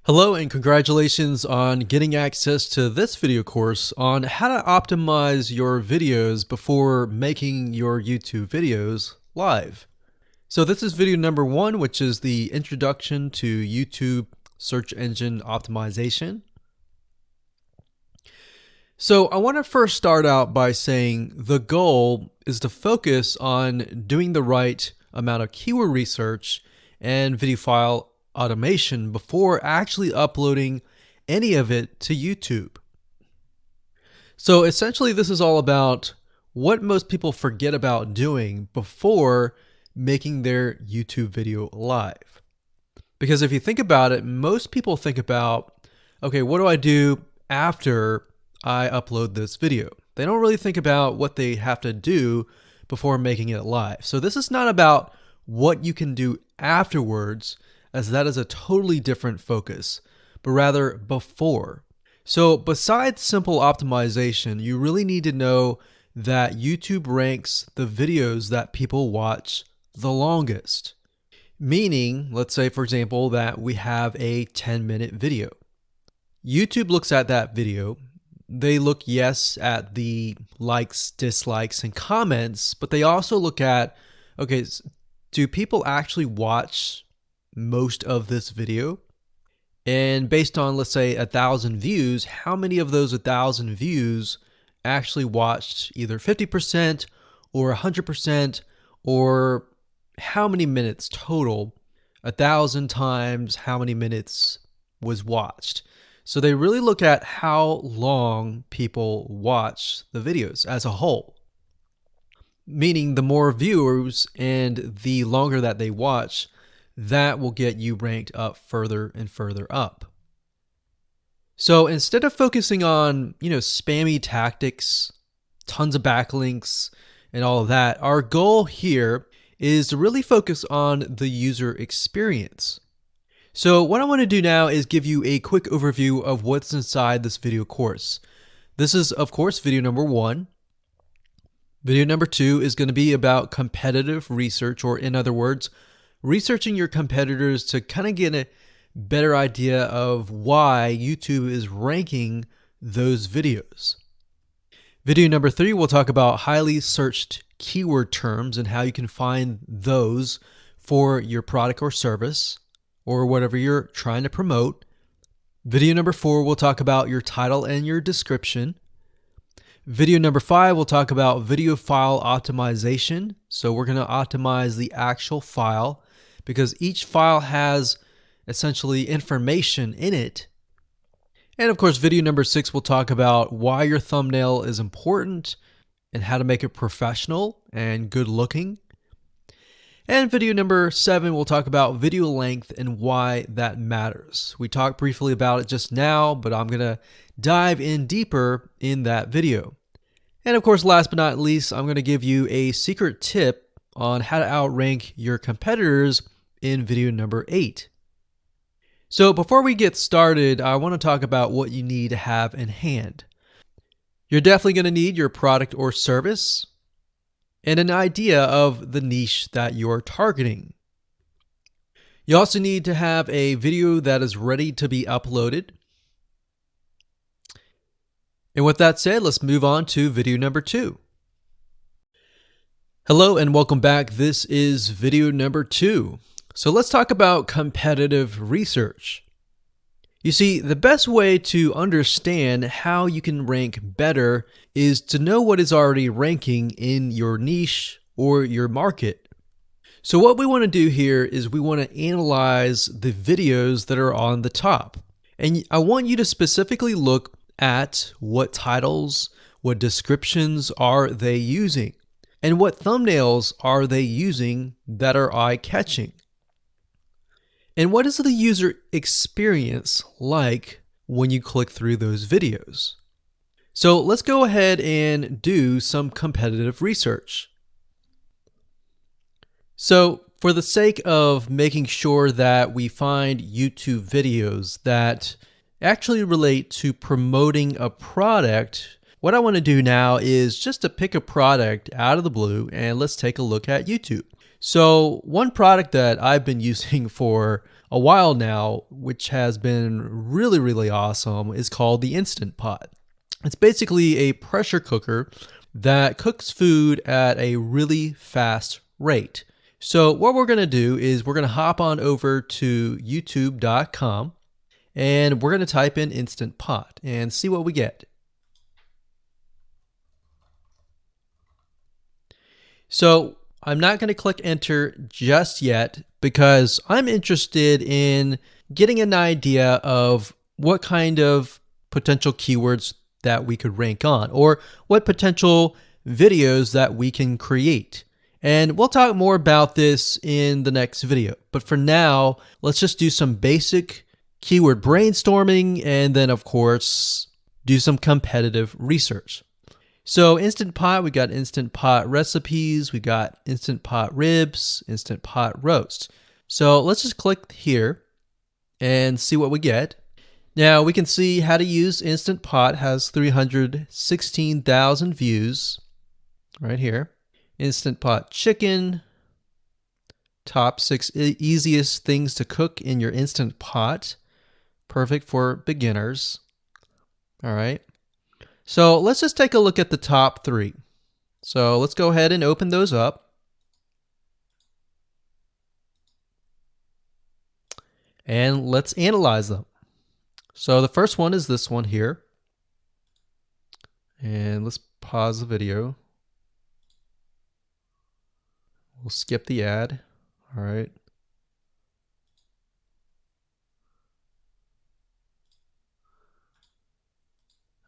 Hello and congratulations on getting access to this video course on how to optimize your videos before making your YouTube videos live. So this is video number 1, which is the introduction to YouTube search engine optimization. So I want to first start out by saying the goal is to focus on doing the right amount of keyword research and video file automation before actually uploading any of it to YouTube. So essentially this is all about what most people forget about doing before making their YouTube video live. Because if you think about it, most people think about, okay, what do I do after I upload this video? They don't really think about what they have to do before making it live. So this is not about what you can do afterwards, as that is a totally different focus, but rather before. So besides simple optimization, you really need to know that YouTube ranks the videos that people watch the longest. Meaning, let's say for example that we have a 10-minute video. YouTube looks at that video. They look, yes, at the likes, dislikes, and comments, but they also look at, okay, do people actually watch most of this video? And based on, let's say, 1,000 views, how many of those 1,000 views actually watched either 50% or 100%, or how many minutes total? 1,000 times how many minutes was watched. So they really look at how long people watch the videos as a whole. Meaning the more viewers and the longer that they watch, that will get you ranked up further and further up. So instead of focusing on, spammy tactics, tons of backlinks, and all of that, our goal here is to really focus on the user experience. So what I want to do now is give you a quick overview of what's inside this video course. This is, of course, video number 1. Video number 2 is going to be about competitive research, or in other words, researching your competitors to kind of get a better idea of why YouTube is ranking those videos. Video number 3, we'll talk about highly searched keyword terms and how you can find those for your product or service or whatever you're trying to promote. Video number 4, we'll talk about your title and your description. Video number 5, we'll talk about video file optimization. So we're going to optimize the actual file because each file has essentially information in it. And of course, video number 6, we'll talk about why your thumbnail is important and how to make it professional and good looking. And video number 7, we'll talk about video length and why that matters. We talked briefly about it just now, but I'm going to dive in deeper in that video. And of course, last but not least, I'm going to give you a secret tip on how to outrank your competitors in video number 8. So before we get started, I want to talk about what you need to have in hand. You're definitely going to need your product or service and an idea of the niche that you're targeting. You also need to have a video that is ready to be uploaded. And with that said, let's move on to video number 2. Hello and welcome back. This is video number 2. So let's talk about competitive research. You see, the best way to understand how you can rank better is to know what is already ranking in your niche or your market. So what we want to do here is we want to analyze the videos that are on the top. And I want you to specifically look at what titles, what descriptions are they using, and what thumbnails are they using that are eye-catching. And what is the user experience like when you click through those videos? So let's go ahead and do some competitive research. So for the sake of making sure that we find YouTube videos that actually relate to promoting a product, what I want to do now is just to pick a product out of the blue and let's take a look at YouTube. So one product that I've been using for a while now, which has been really, really awesome, is called the Instant Pot. It's basically a pressure cooker that cooks food at a really fast rate. So what we're going to do is we're going to hop on over to youtube.com and we're going to type in Instant Pot and see what we get. So I'm not going to click enter just yet because I'm interested in getting an idea of what kind of potential keywords that we could rank on, or what potential videos that we can create. And we'll talk more about this in the next video. But for now, let's just do some basic keyword brainstorming and then, of course, do some competitive research. So Instant Pot, we got Instant Pot recipes, we got Instant Pot ribs, Instant Pot roast. So let's just click here and see what we get. Now we can see how to use Instant Pot has 316,000 views right here. Instant Pot chicken, top 6 easiest things to cook in your Instant Pot. Perfect for beginners. All right. So let's just take a look at the top 3. So let's go ahead and open those up. And let's analyze them. So the first one is this one here. And let's pause the video. We'll skip the ad. All right.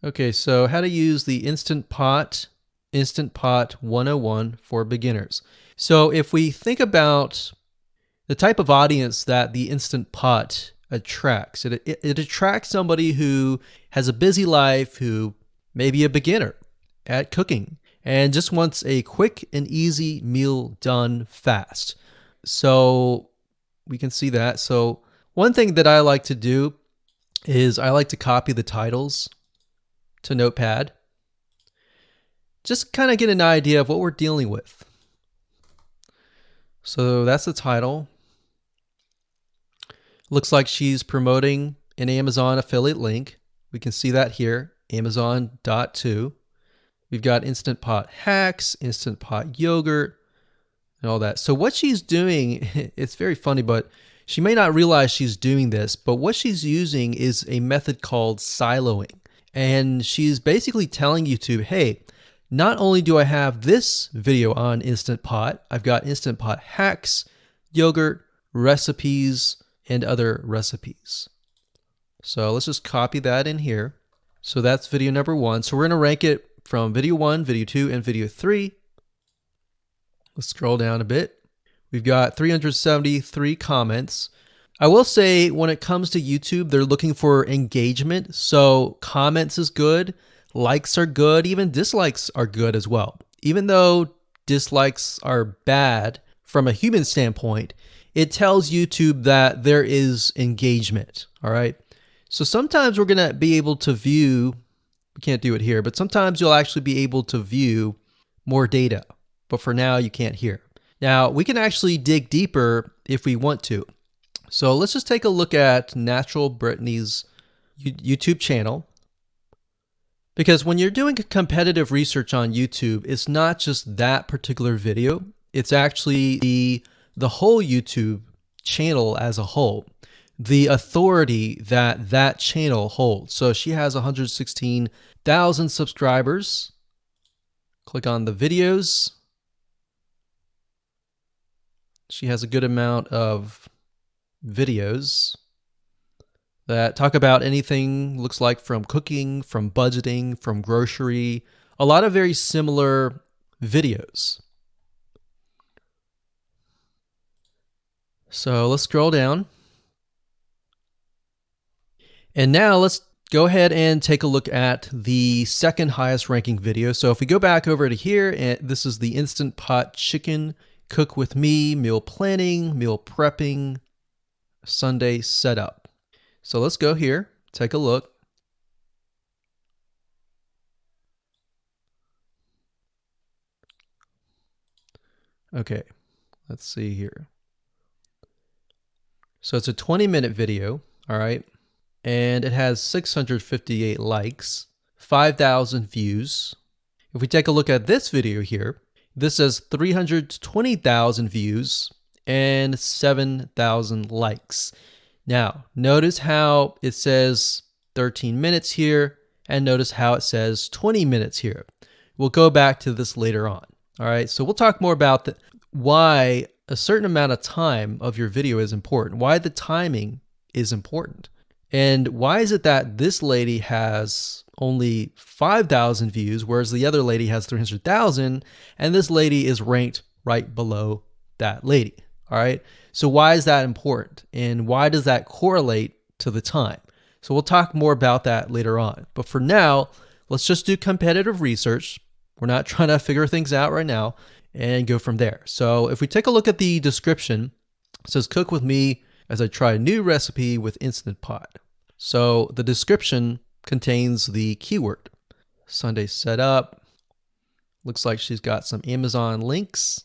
Okay, so how to use the Instant Pot 101 for beginners. So if we think about the type of audience that the Instant Pot attracts, it attracts somebody who has a busy life, who may be a beginner at cooking and just wants a quick and easy meal done fast. So we can see that. So one thing that I like to do is I like to copy the titles to Notepad. Just kind of get an idea of what we're dealing with. So that's the title. Looks like she's promoting an Amazon affiliate link. We can see that here, Amazon.to. We've got Instant Pot hacks, Instant Pot yogurt, and all that. So what she's doing, it's very funny, but she may not realize she's doing this, but what she's using is a method called siloing. And she's basically telling YouTube, hey, not only do I have this video on Instant Pot, I've got Instant Pot hacks, yogurt, recipes, and other recipes. So let's just copy that in here. So that's video number 1. So we're going to rank it from video 1, video 2, and video 3. Let's scroll down a bit. We've got 373 comments. I will say when it comes to YouTube, they're looking for engagement. So comments is good, likes are good, even dislikes are good as well. Even though dislikes are bad from a human standpoint, it tells YouTube that there is engagement. All right. So sometimes we're going to be able to view, we can't do it here, but sometimes you'll actually be able to view more data. But for now, you can't hear. Now, we can actually dig deeper if we want to. So let's just take a look at Natural Brittany's YouTube channel. Because when you're doing competitive research on YouTube, it's not just that particular video. It's actually the whole YouTube channel as a whole, the authority that that channel holds. So she has 116,000 subscribers. Click on the videos. She has a good amount of videos that talk about anything, looks like from cooking, from budgeting, from grocery, a lot of very similar videos. So let's scroll down. And now let's go ahead and take a look at the second highest ranking video. So if we go back over to here, and this is the Instant Pot chicken, cook with me, meal planning, meal prepping, Sunday setup. So let's go here, take a look. Okay, let's see here. So it's a 20-minute video, all right? And it has 658 likes, 5,000 views. If we take a look at this video here, this has 320,000 views and 7,000 likes. Now, notice how it says 13 minutes here, and notice how it says 20 minutes here. We'll go back to this later on. All right, so we'll talk more about why a certain amount of time of your video is important, why the timing is important. And why is it that this lady has only 5,000 views, whereas the other lady has 300,000, and this lady is ranked right below that lady? All right, so why is that important? And why does that correlate to the time? So we'll talk more about that later on. But for now, let's just do competitive research. We're not trying to figure things out right now, and go from there. So if we take a look at the description, it says cook with me as I try a new recipe with Instant Pot. So the description contains the keyword. Sunday setup. Looks like she's got some Amazon links.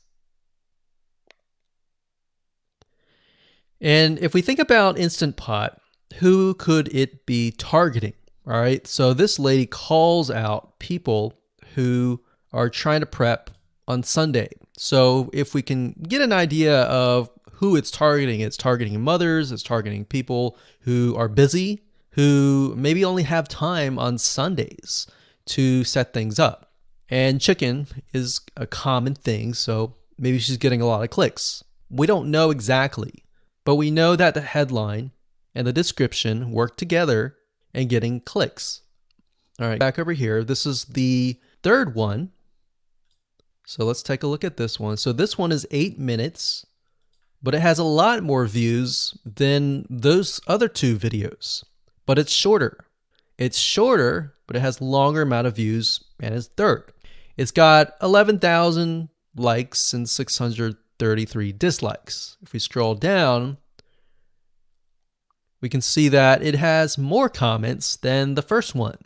And if we think about Instant Pot, who could it be targeting? All right, so this lady calls out people who are trying to prep on Sunday. So if we can get an idea of who it's targeting mothers, it's targeting people who are busy, who maybe only have time on Sundays to set things up. And chicken is a common thing, so maybe she's getting a lot of clicks. We don't know exactly, but we know that the headline and the description work together and getting clicks. All right, back over here, this is the third one. So let's take a look at this one. So this one is 8 minutes, but it has a lot more views than those other two videos, but it's shorter. It's shorter, but it has longer amount of views and it's third. It's got 11,000 likes and 633 dislikes. If we scroll down, we can see that it has more comments than the first one.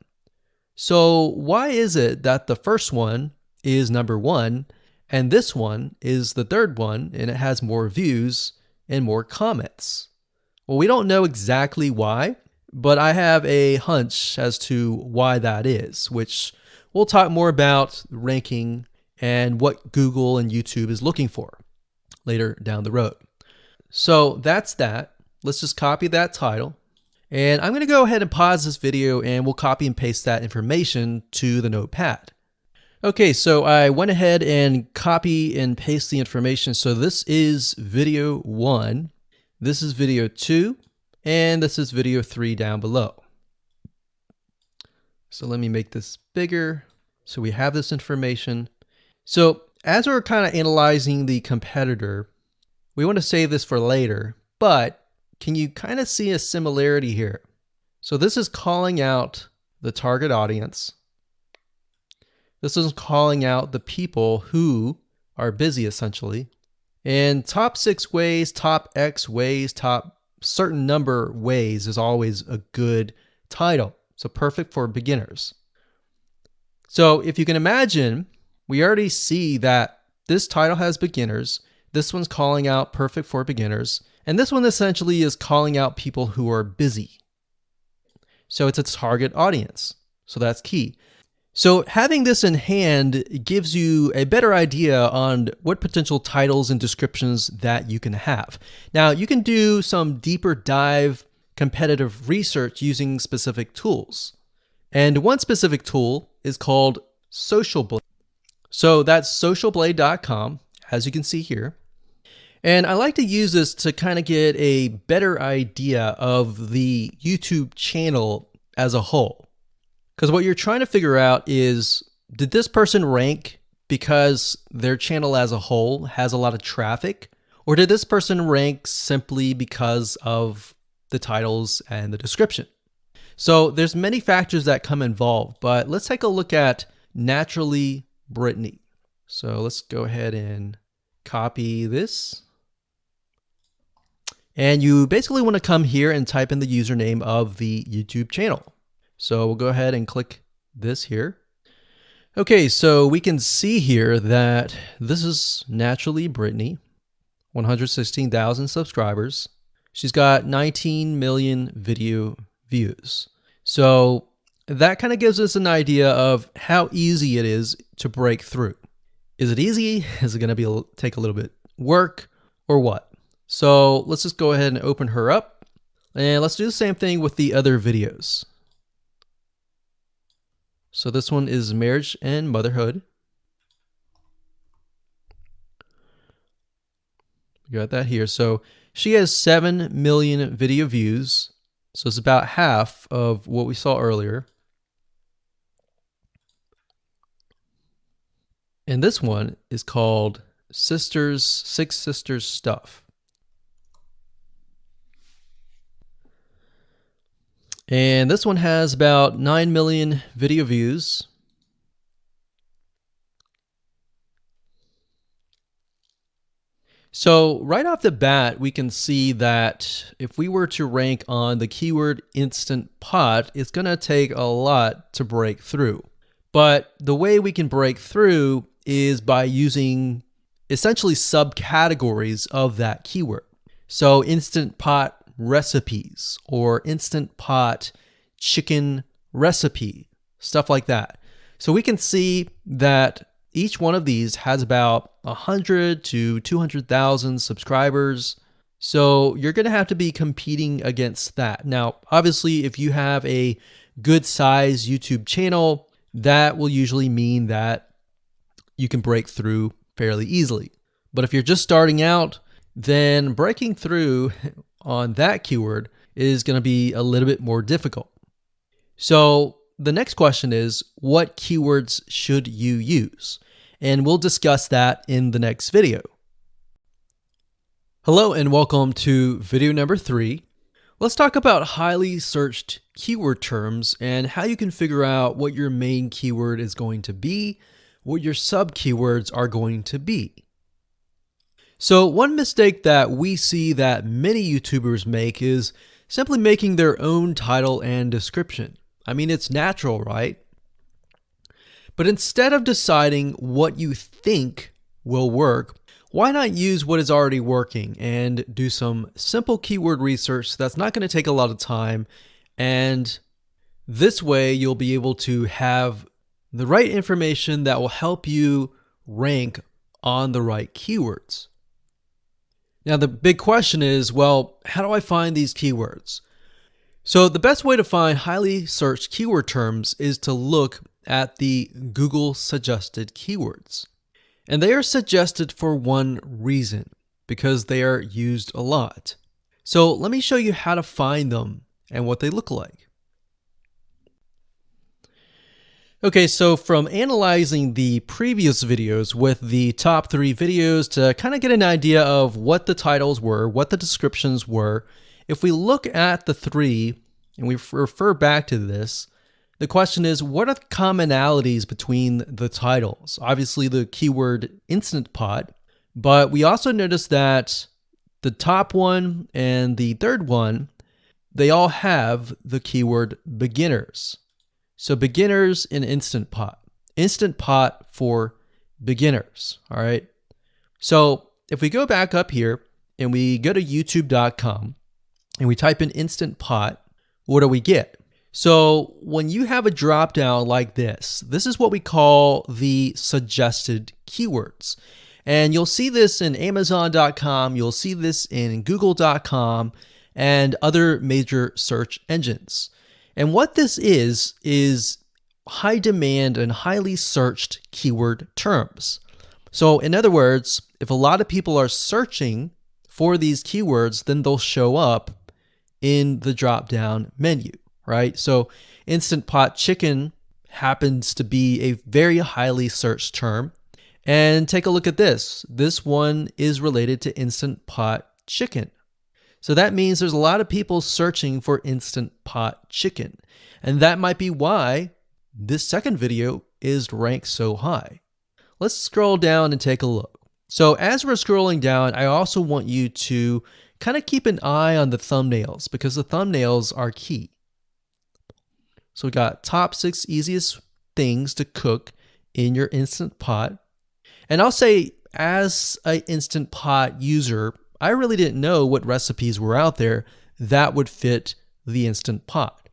So why is it that the first one is number one and this one is the third one and it has more views and more comments? Well, we don't know exactly why, but I have a hunch as to why that is, which we'll talk more about ranking and what Google and YouTube is looking for later down the road. So that's that. Let's just copy that title. And I'm going to go ahead and pause this video and we'll copy and paste that information to the notepad. Okay, so I went ahead and copy and paste the information. So this is video 1, this is video 2, and this is video 3 down below. So let me make this bigger. So we have this information. So as we're kind of analyzing the competitor, we want to save this for later, but can you kind of see a similarity here? So this is calling out the target audience. This is calling out the people who are busy, essentially. And top 6 ways, top X ways, top certain number ways is always a good title. So perfect for beginners. So if you can imagine, we already see that this title has beginners. This one's calling out perfect for beginners. And this one essentially is calling out people who are busy. So it's a target audience. So that's key. So having this in hand gives you a better idea on what potential titles and descriptions that you can have. Now, you can do some deeper dive competitive research using specific tools. And one specific tool is called Social Blade. So that's socialblade.com, as you can see here. And I like to use this to kind of get a better idea of the YouTube channel as a whole. Because what you're trying to figure out is, did this person rank because their channel as a whole has a lot of traffic? Or did this person rank simply because of the titles and the description? So there's many factors that come involved, but let's take a look at Naturally Brittany. So let's go ahead and copy this. And you basically want to come here and type in the username of the YouTube channel. So we'll go ahead and click this here. Okay, so we can see here that this is Naturally Brittany, 116,000 subscribers. She's got 19 million video views. So that kind of gives us an idea of how easy it is to break through. Is it easy? Is it going to take a little bit work or what? So let's just go ahead and open her up, and let's do the same thing with the other videos. So this one is marriage and motherhood. We got that here. So she has 7 million video views. So it's about half of what we saw earlier. And this one is called Six Sisters Stuff. And this one has about 9 million video views. So right off the bat, we can see that if we were to rank on the keyword Instant Pot, it's going to take a lot to break through. But the way we can break through is by using essentially subcategories of that keyword. So Instant Pot recipes or Instant Pot chicken recipe, stuff like that. So we can see that each one of these has about 100 to 200,000 subscribers. So you're going to have to be competing against that. Now, obviously, if you have a good size YouTube channel, that will usually mean that you can break through fairly easily. But if you're just starting out, then breaking through on that keyword is going to be a little bit more difficult. So the next question is, what keywords should you use? And we'll discuss that in the next video. Hello and welcome to video number 3. Let's talk about highly searched keyword terms and how you can figure out what your main keyword is going to be, what your sub keywords are going to be. So one mistake that we see that many YouTubers make is simply making their own title and description. I mean, it's natural, right? But instead of deciding what you think will work, why not use what is already working and do some simple keyword research that's not going to take a lot of time, and this way you'll be able to have the right information that will help you rank on the right keywords. Now the big question is, well, how do I find these keywords? So the best way to find highly searched keyword terms is to look at the Google suggested keywords. And they are suggested for one reason, because they are used a lot. So let me show you how to find them and what they look like. Okay, so from analyzing the previous videos with the top 3 videos to kind of get an idea of what the titles were, what the descriptions were, if we look at the 3 and we refer back to this, the question is, what are the commonalities between the titles? Obviously the keyword Instant Pot, but we also notice that the top one and the third one, they all have the keyword beginners. So beginners in Instant Pot. Instant Pot for beginners, all right? So if we go back up here and we go to youtube.com and we type in Instant Pot, what do we get? So when you have a drop down like this is what we call the suggested keywords. And you'll see this in Amazon.com, you'll see this in Google.com and other major search engines. And what this is high demand and highly searched keyword terms. So in other words, if a lot of people are searching for these keywords, then they'll show up in the drop-down menu, right? So Instant Pot chicken happens to be a very highly searched term. And take a look at this. This one is related to Instant Pot chicken. So that means there's a lot of people searching for Instant Pot chicken. And that might be why this second video is ranked so high. Let's scroll down and take a look. So as we're scrolling down, I also want you to kind of keep an eye on the thumbnails because the thumbnails are key. So we got top 6 easiest things to cook in your Instant Pot. And I'll say, as an Instant Pot user, I really didn't know what recipes were out there that would fit the Instant Pot.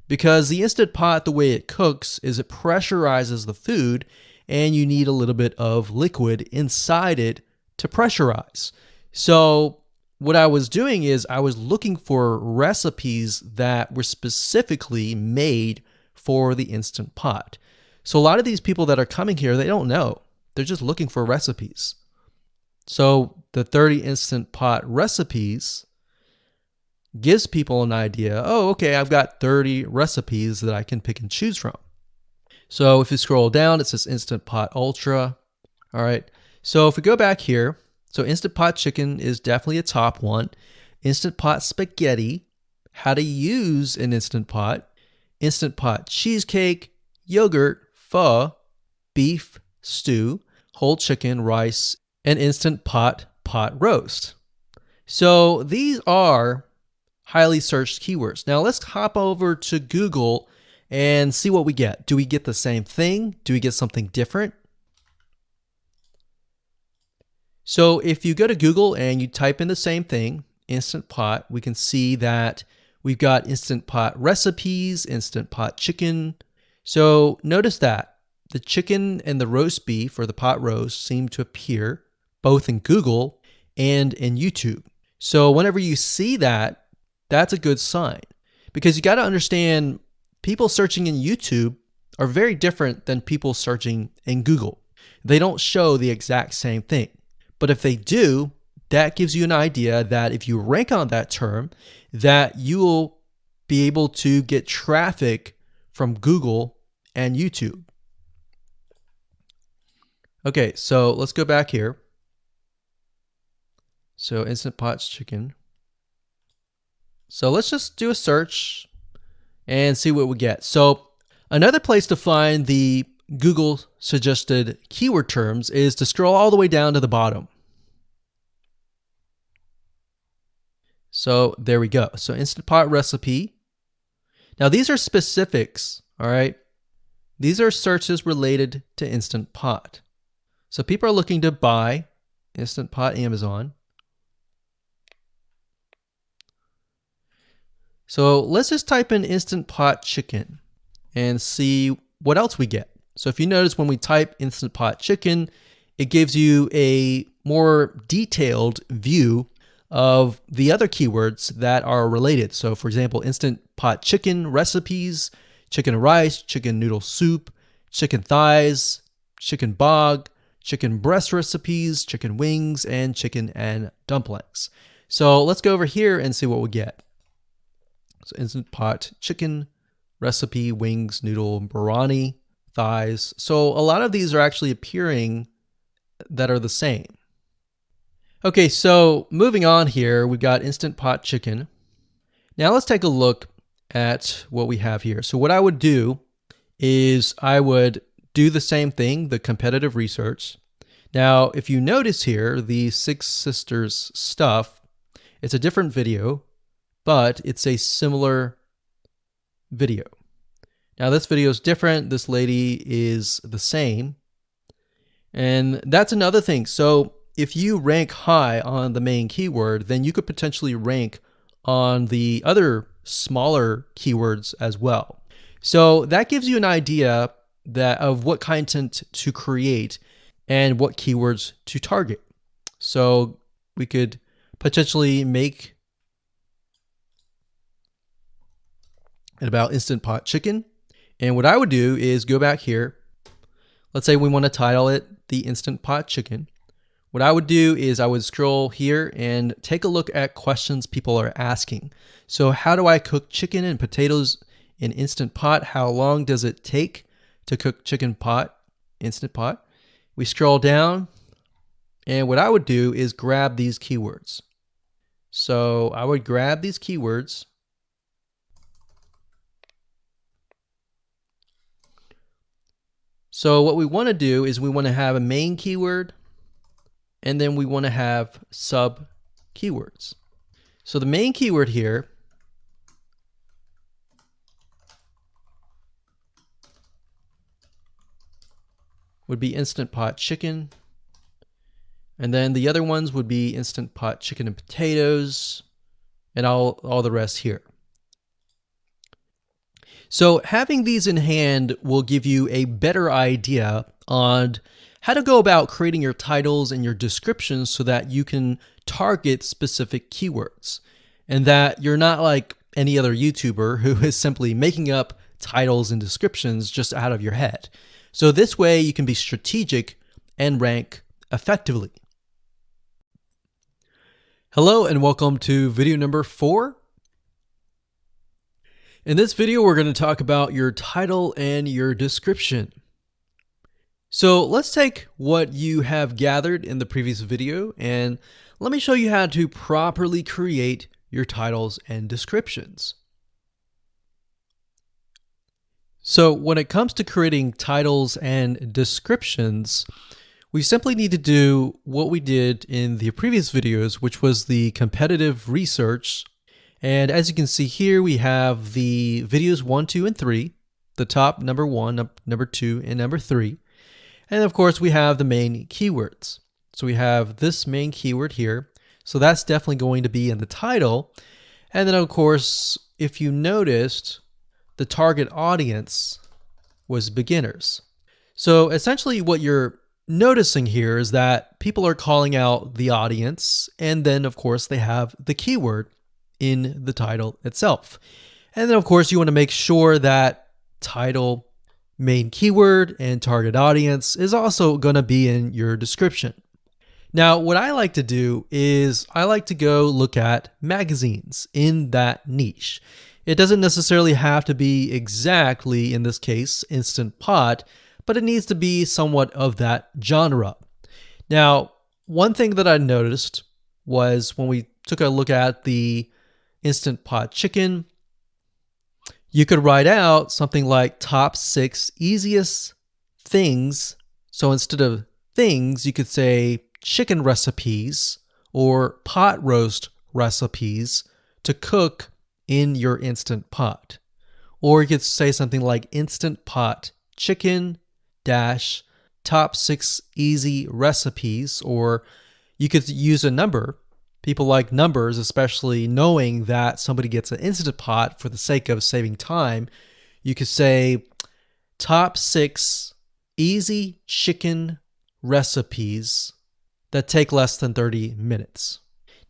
Because the Instant Pot, the way it cooks is it pressurizes the food, and you need a little bit of liquid inside it to pressurize. So what I was doing is I was looking for recipes that were specifically made for the Instant Pot. So a lot of these people that are coming here, they don't know. They're just looking for recipes. So the 30 Instant Pot recipes gives people an idea. Oh, okay, I've got 30 recipes that I can pick and choose from. So if you scroll down, it says Instant Pot Ultra. All right. So if we go back here, so Instant Pot Chicken is definitely a top one. Instant Pot Spaghetti, how to use an Instant Pot. Instant Pot Cheesecake, Yogurt, Pho, Beef Stew, Whole Chicken, Rice, and Instant Pot Pot Roast. So these are highly searched keywords. Now let's hop over to Google and see what we get. Do we get the same thing? Do we get something different? So if you go to Google and you type in the same thing, Instant Pot, we can see that we've got Instant Pot recipes, Instant Pot chicken. So notice that the chicken and the roast beef or the pot roast seem to appear both in Google and in YouTube. So whenever you see that, that's a good sign, because you got to understand people searching in YouTube are very different than people searching in Google. They don't show the exact same thing. But if they do, that gives you an idea that if you rank on that term, that you will be able to get traffic from Google and YouTube. Okay, so let's go back here. So Instant Pot Chicken. So let's just do a search and see what we get. So another place to find the Google suggested keyword terms is to scroll all the way down to the bottom. So there we go. So Instant Pot recipe. Now these are specifics, all right? These are searches related to Instant Pot. So people are looking to buy Instant Pot Amazon. So let's just type in Instant Pot Chicken and see what else we get. So if you notice, when we type Instant Pot Chicken, it gives you a more detailed view of the other keywords that are related. So for example, Instant Pot Chicken recipes, chicken and rice, chicken noodle soup, chicken thighs, chicken bog, chicken breast recipes, chicken wings, and chicken and dumplings. So let's go over here and see what we get. So Instant Pot Chicken recipe, wings, noodle, biryani, thighs. So a lot of these are actually appearing that are the same. Okay, so moving on here, we've got Instant Pot Chicken. Now let's take a look at what we have here. So what I would do is I would do the same thing, the competitive research. Now, if you notice here, the Six Sisters stuff, it's a different video, but it's a similar video. Now this video is different. This lady is the same. And that's another thing. So if you rank high on the main keyword, then you could potentially rank on the other smaller keywords as well. So that gives you an idea of what content to create and what keywords to target. So we could potentially make it about Instant Pot Chicken. And what I would do is go back here. Let's say we want to title it the Instant Pot Chicken. What I would do is I would scroll here and take a look at questions people are asking. So how do I cook chicken and potatoes in Instant Pot? How long does it take to cook chicken pot, Instant Pot? We scroll down, and what I would do is grab these keywords. So I would grab these keywords. So what we want to do is we want to have a main keyword, and then we want to have sub keywords. So the main keyword here would be Instant Pot Chicken. And then the other ones would be Instant Pot chicken and potatoes, and all the rest here. So having these in hand will give you a better idea on how to go about creating your titles and your descriptions so that you can target specific keywords, and that you're not like any other YouTuber who is simply making up titles and descriptions just out of your head. So this way you can be strategic and rank effectively. Hello and welcome to video number 4. In this video, we're going to talk about your title and your description. So let's take what you have gathered in the previous video and let me show you how to properly create your titles and descriptions. So when it comes to creating titles and descriptions, we simply need to do what we did in the previous videos, which was the competitive research. And as you can see here, we have the videos 1, 2, and 3, the top number 1, number 2, and number 3. And of course, we have the main keywords. So we have this main keyword here. So that's definitely going to be in the title. And then of course, if you noticed, the target audience was beginners. So essentially what you're noticing here is that people are calling out the audience, and then of course they have the keyword in the title itself. And then of course you want to make sure that title, main keyword, and target audience is also going to be in your description. Now what I like to do is I like to go look at magazines in that niche. It doesn't necessarily have to be exactly, in this case, Instant Pot, but it needs to be somewhat of that genre. Now, one thing that I noticed was when we took a look at the Instant Pot chicken, you could write out something like top 6 easiest things. So instead of things, you could say chicken recipes or pot roast recipes to cook in your Instant Pot. Or you could say something like Instant Pot chicken dash top 6 easy recipes, or you could use a number. People like numbers, especially knowing that somebody gets an Instant Pot for the sake of saving time. You could say top 6 easy chicken recipes that take less than 30 minutes.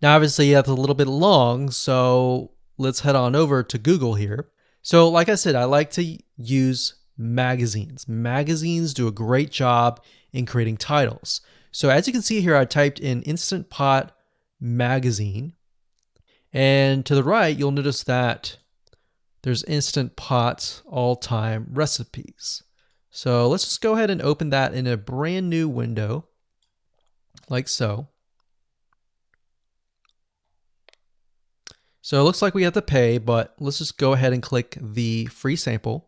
Now, obviously, that's a little bit long, so let's head on over to Google here. So like I said, I like to use magazines. Magazines do a great job in creating titles. So as you can see here, I typed in Instant Pot magazine. And to the right, you'll notice that there's Instant Pot all-time recipes. So let's just go ahead and open that in a brand new window, like so. So it looks like we have to pay, but let's just go ahead and click the free sample.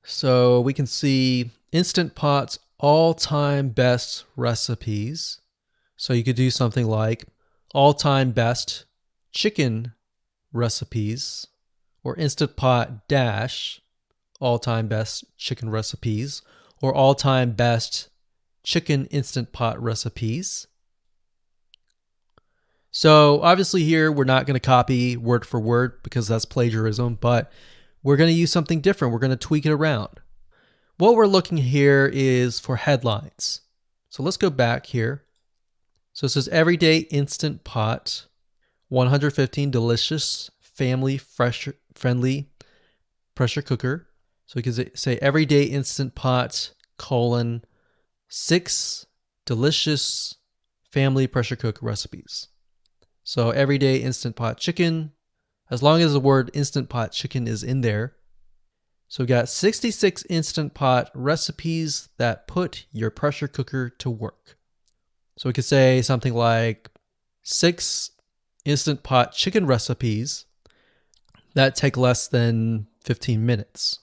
So we can see Instant Pot's all-time best recipes. So you could do something like all-time best chicken recipes, or Instant Pot dash all-time best chicken recipes, or all-time best chicken Instant Pot recipes. So obviously here we're not going to copy word for word because that's plagiarism, but we're going to use something different. We're going to tweak it around. What we're looking here is for headlines. So let's go back here. So it says Everyday Instant Pot, 115 delicious, family friendly pressure cooker. So we can say Everyday Instant Pot, 6 delicious family pressure cook recipes. So Everyday Instant Pot chicken, as long as the word Instant Pot chicken is in there. So we got 66 Instant Pot recipes that put your pressure cooker to work. So we could say something like 6 Instant Pot chicken recipes that take less than 15 minutes.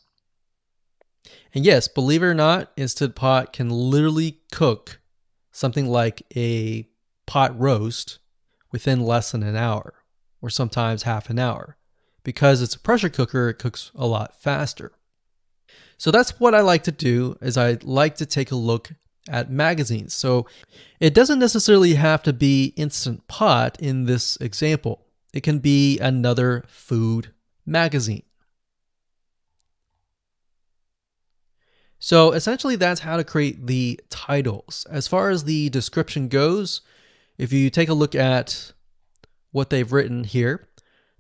And yes, believe it or not, Instant Pot can literally cook something like a pot roast within less than an hour, or sometimes half an hour. Because it's a pressure cooker, it cooks a lot faster. So that's what I like to do, is I like to take a look at magazines. So it doesn't necessarily have to be Instant Pot in this example. It can be another food magazine. So essentially that's how to create the titles. As far as the description goes, if you take a look at what they've written here,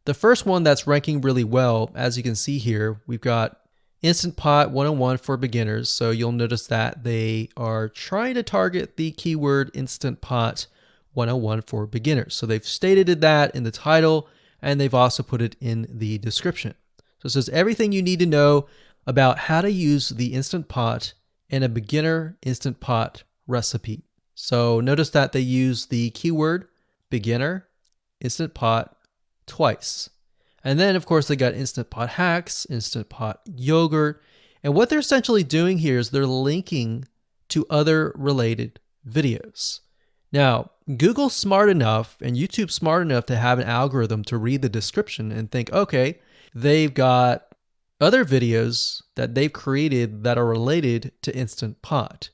the first one that's ranking really well, as you can see here, we've got Instant Pot 101 for beginners. So you'll notice that they are trying to target the keyword Instant Pot 101 for beginners. So they've stated that in the title, and they've also put it in the description. So it says everything you need to know about how to use the Instant Pot in a beginner Instant Pot recipe. So notice that they use the keyword beginner Instant Pot twice. And then, of course, they got Instant Pot hacks, Instant Pot yogurt. And what they're essentially doing here is they're linking to other related videos. Now, Google's smart enough and YouTube's smart enough to have an algorithm to read the description and think, okay, they've got other videos that they've created that are related to Instant Pot.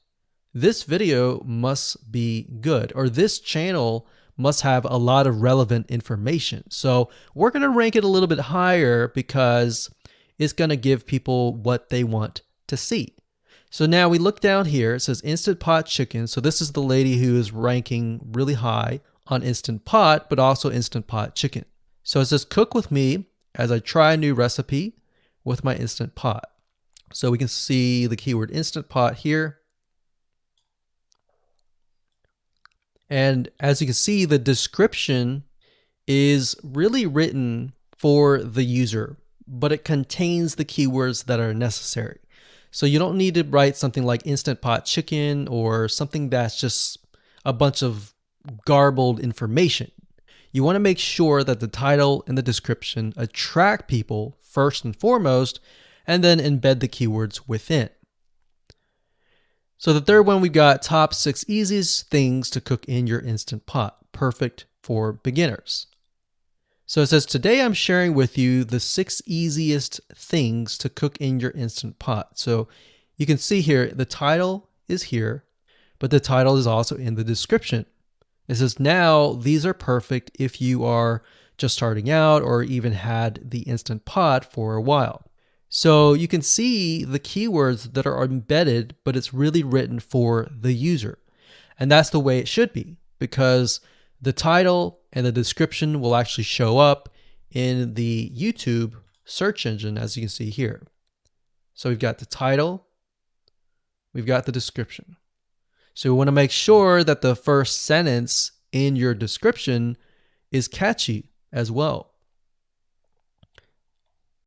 This video must be good, or this channel must have a lot of relevant information. So we're going to rank it a little bit higher because it's going to give people what they want to see. So now we look down here, it says Instant Pot Chicken. So this is the lady who is ranking really high on Instant Pot, but also Instant Pot Chicken. So it says cook with me as I try a new recipe with my Instant Pot. So we can see the keyword Instant Pot here. And as you can see, the description is really written for the user, but it contains the keywords that are necessary. So you don't need to write something like Instant Pot Chicken or something that's just a bunch of garbled information. You want to make sure that the title and the description attract people first and foremost, and then embed the keywords within. So the third one, we've got top 6 easiest things to cook in your Instant Pot, perfect for beginners. So it says, today I'm sharing with you the 6 easiest things to cook in your Instant Pot. So you can see here, the title is here, but the title is also in the description. It says, now these are perfect if you are just starting out or even had the Instant Pot for a while. So you can see the keywords that are embedded, but it's really written for the user. And that's the way it should be, because the title and the description will actually show up in the YouTube search engine, as you can see here. So we've got the title, we've got the description. So we want to make sure that the first sentence in your description is catchy as well.